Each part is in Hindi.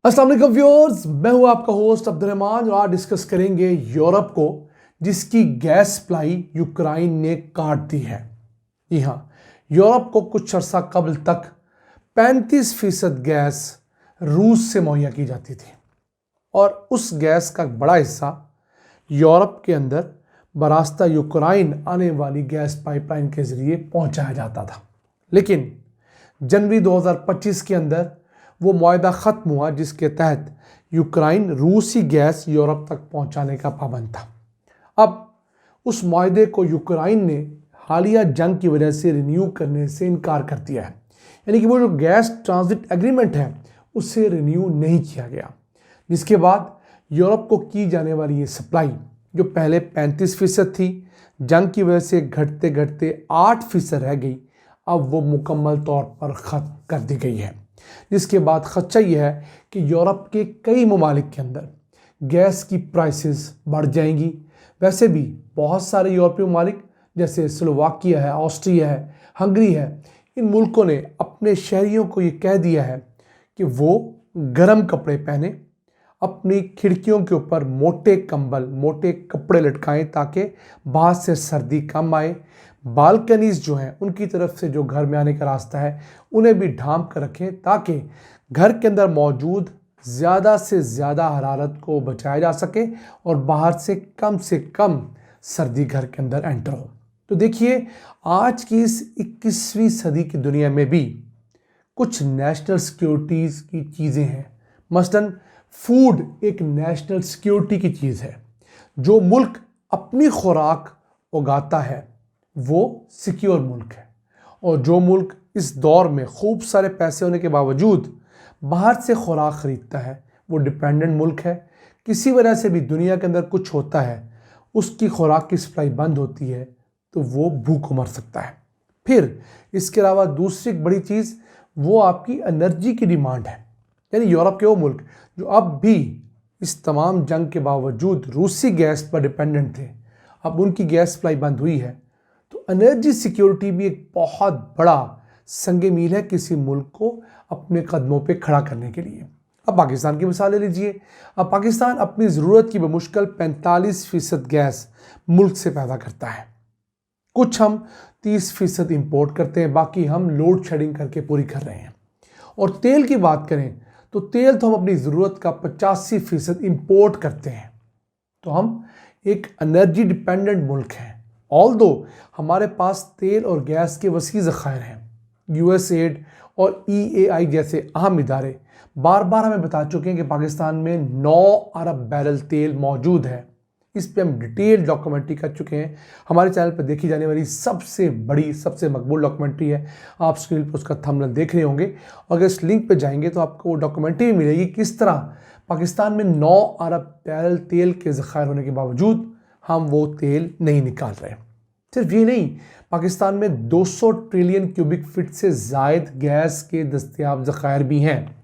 अस्सलाम वालेकुम व्यूअर्स, मैं हूं आपका होस्ट अब्दुर्रहमान और आज डिस्कस करेंगे यूरोप को जिसकी गैस सप्लाई यूक्रेन ने काट दी है। जी हाँ, यूरोप को कुछ अर्सा कबल तक 35% गैस रूस से मुहैया की जाती थी और उस गैस का बड़ा हिस्सा यूरोप के अंदर बरास्ता यूक्रेन आने वाली गैस पाइपलाइन के ज़रिए पहुंचाया जाता था। लेकिन जनवरी 2025 के अंदर वो मुआहदा ख़त्म हुआ जिसके तहत यूक्रेन रूसी गैस यूरोप तक पहुंचाने का पाबंद था। अब उस मुआहदे को यूक्रेन ने हालिया जंग की वजह से रिन्यू करने से इनकार कर दिया है, यानी कि वो जो गैस ट्रांजिट एग्रीमेंट है उसे रिन्यू नहीं किया गया, जिसके बाद यूरोप को की जाने वाली ये सप्लाई जो पहले 35% थी, जंग की वजह से घटते घटते 8% रह गई, अब वो मुकम्मल तौर पर ख़त्म कर दी गई है। जिसके बाद खदशा यह है कि यूरोप के कई ममालिक के अंदर गैस की प्राइसेस बढ़ जाएंगी। वैसे भी बहुत सारे यूरोपीय ममालिक जैसे स्लोवाकिया है, ऑस्ट्रिया है, हंगरी है, इन मुल्कों ने अपने शहरियों को ये कह दिया है कि वो गर्म कपड़े पहने, अपनी खिड़कियों के ऊपर मोटे कंबल, मोटे कपड़े लटकाएं ताकि बाहर से सर्दी कम आए। बालकनीज जो हैं उनकी तरफ से जो घर में आने का रास्ता है उन्हें भी ढांप कर रखें ताकि घर के अंदर मौजूद ज़्यादा से ज़्यादा हरारत को बचाया जा सके और बाहर से कम सर्दी घर के अंदर एंटर हो। तो देखिए, आज की इस 21वीं सदी की दुनिया में भी कुछ नेशनल सिक्योरिटीज़ की चीज़ें हैं। मसलन फूड एक नेशनल सिक्योरिटी की चीज़ है। जो मुल्क अपनी खुराक उगाता है वो सिक्योर मुल्क है, और जो मुल्क इस दौर में खूब सारे पैसे होने के बावजूद बाहर से खुराक ख़रीदता है वो डिपेंडेंट मुल्क है। किसी वजह से भी दुनिया के अंदर कुछ होता है, उसकी खुराक की सप्लाई बंद होती है तो वो भूख मर सकता है। फिर इसके अलावा दूसरी बड़ी चीज़ वो आपकी एनर्जी की डिमांड है, यानी यूरोप के वो मुल्क जो अब भी इस तमाम जंग के बावजूद रूसी गैस पर डिपेंडेंट थे, अब उनकी गैस सप्लाई बंद हुई है। तो एनर्जी सिक्योरिटी भी एक बहुत बड़ा संग मील है किसी मुल्क को अपने कदमों पे खड़ा करने के लिए। अब पाकिस्तान की मिसाल ले लीजिए। अब पाकिस्तान अपनी ज़रूरत की बमुश्किल 45% गैस मुल्क से पैदा करता है। कुछ हम 30% इंपोर्ट करते हैं, बाकी हम लोड शेडिंग करके पूरी कर रहे हैं। और तेल की बात करें तो तेल तो हम अपनी ज़रूरत का 85% इंपोर्ट करते हैं। तो हम एक एनर्जी डिपेंडेंट मुल्क हैं। ऑल्दो हमारे पास तेल और गैस के वसी ज़खायर हैं। यूएसएड और EAI जैसे अहम इदारे बार बार हमें बता चुके हैं कि पाकिस्तान में 9 अरब बैरल तेल मौजूद है। इस पे हम डिटेल डॉक्यूमेंट्री कर चुके हैं। हमारे चैनल पर देखी जाने वाली सबसे बड़ी, सबसे मकबूल डॉक्यूमेंट्री है। आप स्क्रीन पर उसका थंबनेल देख रहे होंगे। अगर इस लिंक पर जाएंगे तो आपको वो डॉक्यूमेंट्री भी मिलेगी, किस तरह पाकिस्तान में 9 अरब बैरल तेल के ज़खायर होने के बावजूद हम वो तेल नहीं निकाल रहे। सिर्फ ये नहीं, पाकिस्तान में 200 ट्रिलियन क्यूबिक फीट से ज़ायद गैस के दस्तयाब ज़खायर भी हैं।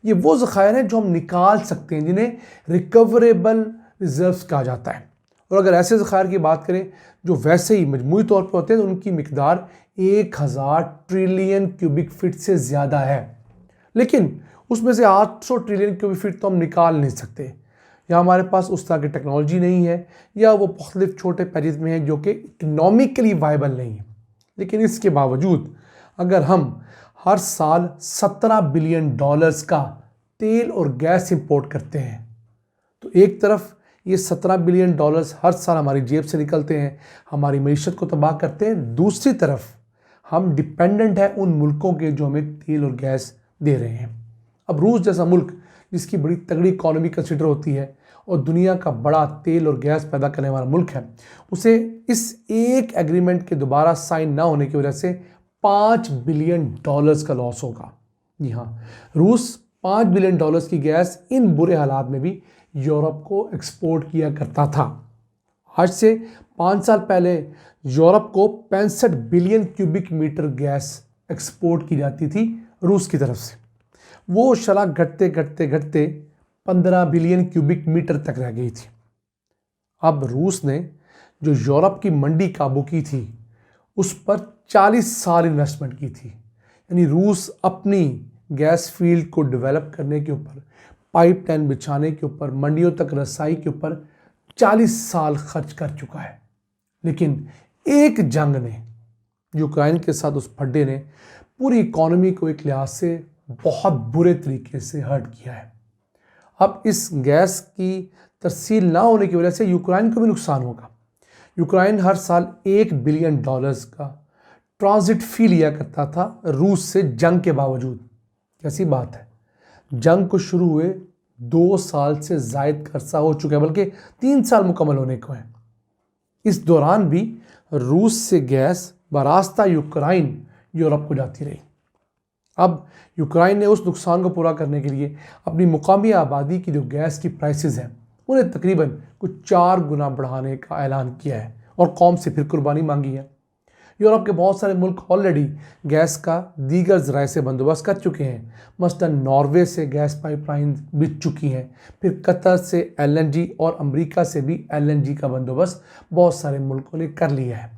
ये वो ज़खायर हैं जो हम निकाल सकते हैं, जिन्हें रिकवरेबल रिजर्व्स कहा जाता है। और अगर ऐसे ज़खायर की बात करें जो वैसे ही मजमूई तौर पर होते हैं तो उनकी मिकदार 1000 ट्रिलियन क्यूबिक फीट से ज़्यादा है। लेकिन उसमें से 800 ट्रिलियन क्यूबिक फीट तो हम निकाल नहीं सकते, या हमारे पास उस तरह की टेक्नोलॉजी नहीं है, या वो मुख्तलिफ छोटे पैकेज में है जो कि इकनॉमिकली वायबल नहीं है। लेकिन इसके बावजूद अगर हम हर साल $17 बिलियन का तेल और गैस इंपोर्ट करते हैं तो एक तरफ ये $17 बिलियन हर साल हमारी जेब से निकलते हैं, हमारी मईशत को तबाह करते हैं। दूसरी तरफ हम डिपेंडेंट हैं उन मुल्कों के जो हमें तेल और गैस दे रहे हैं। अब रूस जैसा मुल्क जिसकी बड़ी तगड़ी इकॉनमी कंसिडर होती है और दुनिया का बड़ा तेल और गैस पैदा करने वाला मुल्क है, उसे इस एक एग्रीमेंट के दोबारा साइन ना होने की वजह से $5 बिलियन का लॉस होगा। जी हाँ, रूस $5 बिलियन की गैस इन बुरे हालात में भी यूरोप को एक्सपोर्ट किया करता था। आज से 5 साल पहले यूरोप को 65 billion cubic metre gas export की जाती थी रूस की तरफ से। वो शरह घटते घटते घटते 15 बिलियन क्यूबिक मीटर तक रह गई थी। अब रूस ने जो यूरोप की मंडी काबू की थी उस पर 40 साल इन्वेस्टमेंट की थी, यानी रूस अपनी गैस फील्ड को डेवलप करने के ऊपर पाइपलाइन बिछाने के ऊपर, मंडियों तक रसाई के ऊपर 40 साल खर्च कर चुका है। लेकिन एक जंग ने, यूक्रेन के साथ उस फड्डे ने पूरी इकोनॉमी को एक लिहाज से बहुत बुरे तरीके से हर्ट किया है। अब इस गैस की तरसील ना होने की वजह से यूक्रेन को भी नुकसान होगा। यूक्रेन हर साल $1 बिलियन का ट्रांजिट फी लिया करता था रूस से जंग के बावजूद। कैसी बात है, जंग को शुरू हुए 2 साल से जायद अरसा हो चुका है, बल्कि 3 साल मुकम्मल होने को है। इस दौरान भी रूस से गैस बरास्ता यूक्रेन यूरोप को जाती रही। अब यूक्रेन ने उस नुकसान को पूरा करने के लिए अपनी मुकामी आबादी की जो गैस की प्राइसेस हैं उन्हें तकरीबन कुछ 4 गुना बढ़ाने का ऐलान किया है और कौम से फिर कुर्बानी मांगी है। यूरोप के बहुत सारे मुल्क ऑलरेडी गैस का दीगर ज़राए से बंदोबस्त कर चुके हैं। मसलन नॉर्वे से गैस पाइपलाइन बिछ चुकी हैं, फिर कतर से LNG और अमेरिका से भी LNG का बंदोबस्त बहुत सारे मुल्कों ने कर लिया है।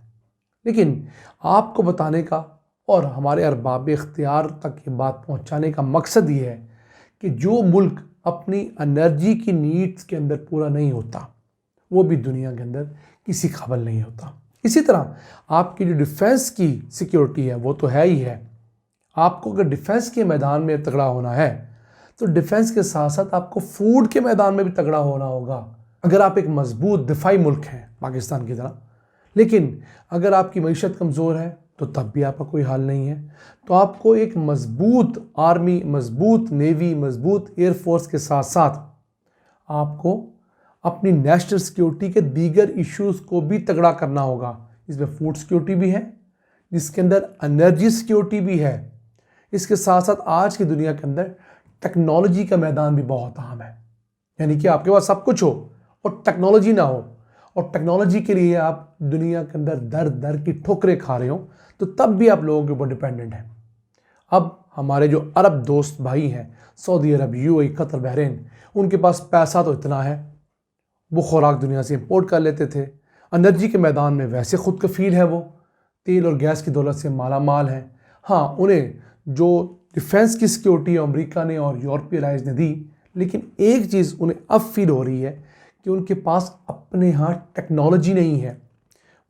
लेकिन आपको बताने का और हमारे अरबाब इख्तियार तक ये बात पहुंचाने का मकसद ये है कि जो मुल्क अपनी एनर्जी की नीड्स के अंदर पूरा नहीं होता वो भी दुनिया के अंदर किसी काबिल नहीं होता। इसी तरह आपकी जो डिफेंस की सिक्योरिटी है वो तो है ही है। आपको अगर डिफेंस के मैदान में तगड़ा होना है तो डिफेंस के साथ साथ आपको फूड के मैदान में भी तगड़ा होना होगा। अगर आप एक मजबूत दिफाई मुल्क हैं पाकिस्तान की तरह, लेकिन अगर आपकी मईशत कमज़ोर है तो तब भी आपका कोई हाल नहीं है। तो आपको एक मजबूत आर्मी, मजबूत नेवी, मजबूत एयरफोर्स के साथ साथ आपको अपनी नेशनल सिक्योरिटी के दीगर इश्यूज़ को भी तगड़ा करना होगा। इसमें फूड सिक्योरिटी भी है, जिसके अंदर एनर्जी सिक्योरिटी भी है। इसके साथ साथ आज की दुनिया के अंदर टेक्नोलॉजी का मैदान भी बहुत अहम है। यानी कि आपके पास सब कुछ हो और टेक्नोलॉजी ना हो, और टेक्नोलॉजी के लिए आप दुनिया के अंदर दर दर की ठोकरें खा रहे हो, तो तब भी आप लोगों के ऊपर डिपेंडेंट हैं। अब हमारे जो अरब दोस्त भाई हैं, सऊदी अरब, UAE, कतर, बहरीन, उनके पास पैसा तो इतना है, वो खुराक दुनिया से इंपोर्ट कर लेते थे। एनर्जी के मैदान में वैसे खुद कफील है, वो तेल और गैस की दौलत से माला माल है। हाँ, उन्हें जो डिफेंस की सिक्योरिटी अमेरिका ने और यूरोपीय राइज ने दी, लेकिन एक चीज़ उन्हें अब फील हो रही है कि उनके पास अपने यहाँ टेक्नोलॉजी नहीं है,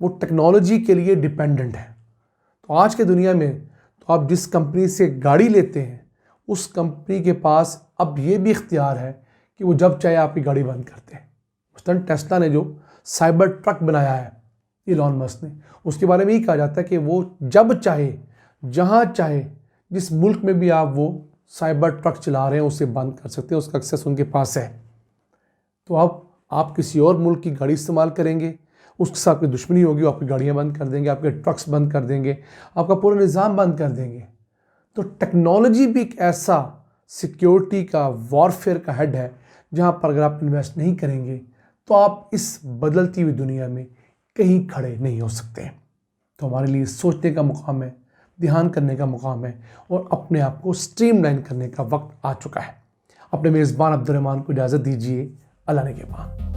वो टेक्नोलॉजी के लिए डिपेंडेंट है। तो आज के दुनिया में तो आप जिस कंपनी से गाड़ी लेते हैं उस कंपनी के पास अब ये भी इख्तियार है कि वो जब चाहे आपकी गाड़ी बंद करते हैं। मसलन टेस्ला ने जो साइबर ट्रक बनाया है इलॉन मस्क ने, उसके बारे में ही कहा जाता है कि वो जब चाहे, जहाँ चाहे, जिस मुल्क में भी आप वो साइबर ट्रक चला रहे हैं उसे बंद कर सकते हैं, उसका एक्सेस उनके पास है। तो अब आप किसी और मुल्क की गाड़ी इस्तेमाल करेंगे, उसके साथ आपकी दुश्मनी होगी, वो आपकी गाड़ियाँ बंद कर देंगे, आपके ट्रक्स बंद कर देंगे, आपका पूरा निज़ाम बंद कर देंगे। तो टेक्नोलॉजी भी एक ऐसा सिक्योरिटी का वॉरफेयर का हेड है जहाँ पर अगर आप इन्वेस्ट नहीं करेंगे तो आप इस बदलती हुई दुनिया में कहीं खड़े नहीं हो सकते। तो हमारे लिए सोचने का मुकाम है, ध्यान करने का मुकाम है और अपने आप को स्ट्रीमलाइन करने का वक्त आ चुका है। अपने मेज़बान अब्दुर्रहमान को इजाज़त दीजिए। अल्लाह ने के बाद।